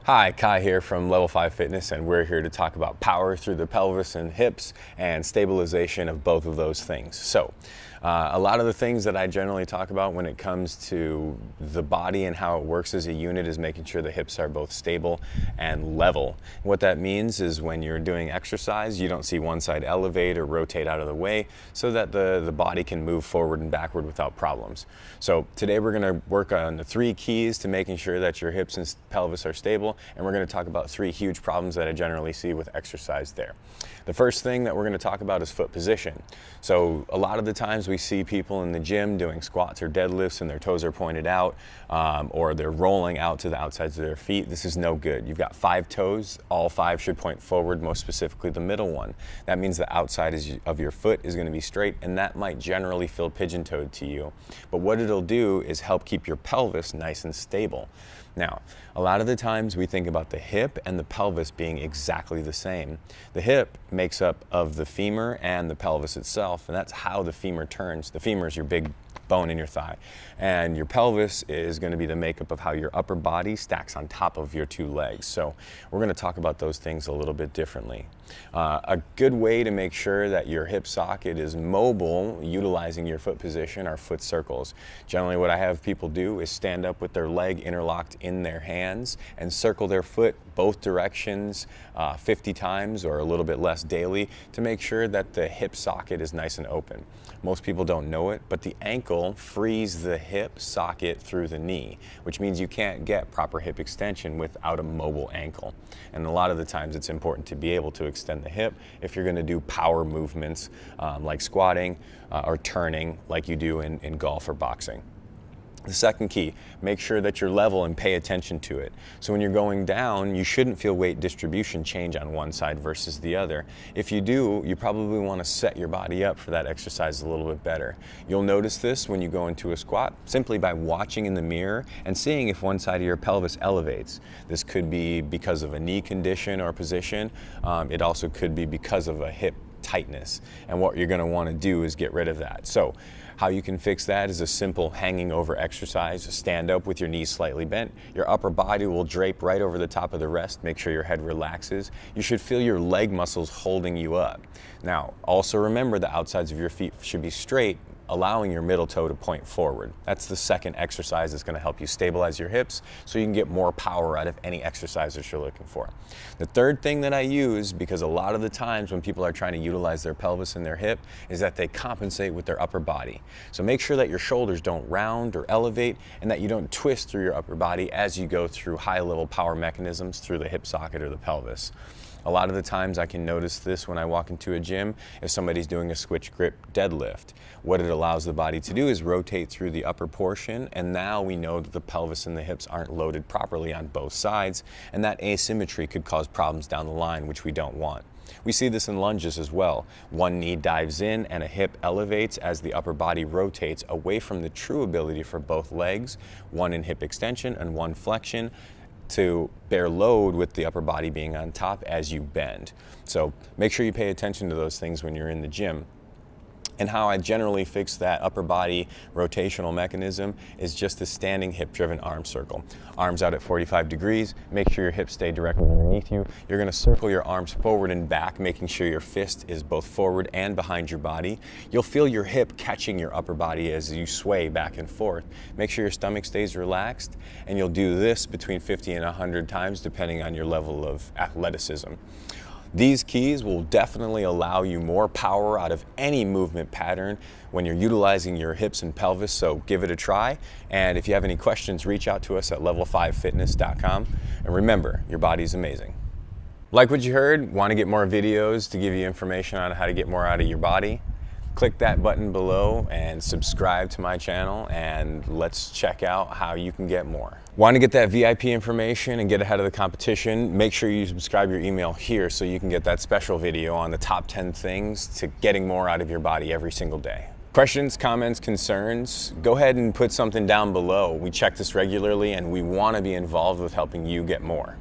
Hi, Kai here from Level 5 Fitness, and we're here to talk about power through the pelvis and hips and stabilization of both of those things. A lot of the things that I generally talk about when it comes to the body and how it works as a unit is making sure the hips are both stable and level. What that means is when you're doing exercise, you don't see one side elevate or rotate out of the way so that the body can move forward and backward without problems. So today we're going to work on the 3 keys to making sure that your hips and pelvis are stable, and we're going to talk about 3 huge problems that I generally see with exercise there. The first thing that we're going to talk about is foot position. So a lot of the times we see people in the gym doing squats or deadlifts and their toes are pointed out, or they're rolling out to the outsides of their feet. This is no good. You've got 5 toes. All 5 should point forward, most specifically the middle one. That means the outside of your foot is going to be straight, and that might generally feel pigeon-toed to you. But what it'll do is help keep your pelvis nice and stable. Now, a lot of the times we think about the hip and the pelvis being exactly the same. The hip makes up of the femur and the pelvis itself, and that's how the femur turns. The femur is your big bone in your thigh, and your pelvis is going to be the makeup of how your upper body stacks on top of your 2 legs. So we're going to talk about those things a little bit differently. A good way to make sure that your hip socket is mobile utilizing your foot position are foot circles. Generally what I have people do is stand up with their leg interlocked in their hands and circle their foot both directions 50 times or a little bit less daily to make sure that the hip socket is nice and open. Most people don't know it, but the ankle frees the hip socket through the knee, which means you can't get proper hip extension without a mobile ankle. And a lot of the times it's important to be able to extend the hip if you're going to do power movements like squatting or turning like you do in golf or boxing. The second key, make sure that you're level and pay attention to it. So when you're going down, you shouldn't feel weight distribution change on one side versus the other. If you do, you probably want to set your body up for that exercise a little bit better. You'll notice this when you go into a squat simply by watching in the mirror and seeing if one side of your pelvis elevates. This could be because of a knee condition or position. It also could be because of a hip tightness, and what you're going to want to do is get rid of that. So how you can fix that is a simple hanging over exercise. Stand up with your knees slightly bent. Your upper body will drape right over the top of the rest. Make sure your head relaxes. You should feel your leg muscles holding you up. Now, also remember the outsides of your feet should be straight, allowing your middle toe to point forward. That's the second exercise that's going to help you stabilize your hips so you can get more power out of any exercise that you're looking for. The third thing that I use, because a lot of the times when people are trying to utilize their pelvis and their hip, is that they compensate with their upper body. So make sure that your shoulders don't round or elevate and that you don't twist through your upper body as you go through high-level power mechanisms through the hip socket or the pelvis. A lot of the times I can notice this when I walk into a gym if somebody's doing a switch grip deadlift. What it allows the body to do is rotate through the upper portion, and now we know that the pelvis and the hips aren't loaded properly on both sides, and that asymmetry could cause problems down the line, which we don't want. We see this in lunges as well. One knee dives in and a hip elevates as the upper body rotates away from the true ability for both legs, one in hip extension and one flexion, to bear load with the upper body being on top as you bend. So make sure you pay attention to those things when you're in the gym. And how I generally fix that upper body rotational mechanism is just a standing hip-driven arm circle. Arms out at 45 degrees, make sure your hips stay directly underneath you. You're going to circle your arms forward and back, making sure your fist is both forward and behind your body. You'll feel your hip catching your upper body as you sway back and forth. Make sure your stomach stays relaxed, and you'll do this between 50 and 100 times depending on your level of athleticism. These keys will definitely allow you more power out of any movement pattern when you're utilizing your hips and pelvis, so give it a try. And if you have any questions, reach out to us at level5fitness.com. And remember, your body's amazing. Like what you heard? Want to get more videos to give you information on how to get more out of your body? Click that button below and subscribe to my channel, and let's check out how you can get more. Want to get that VIP information and get ahead of the competition? Make sure you subscribe your email here so you can get that special video on the top 10 things to getting more out of your body every single day. Questions, comments, concerns? Go ahead and put something down below. We check this regularly and we want to be involved with helping you get more.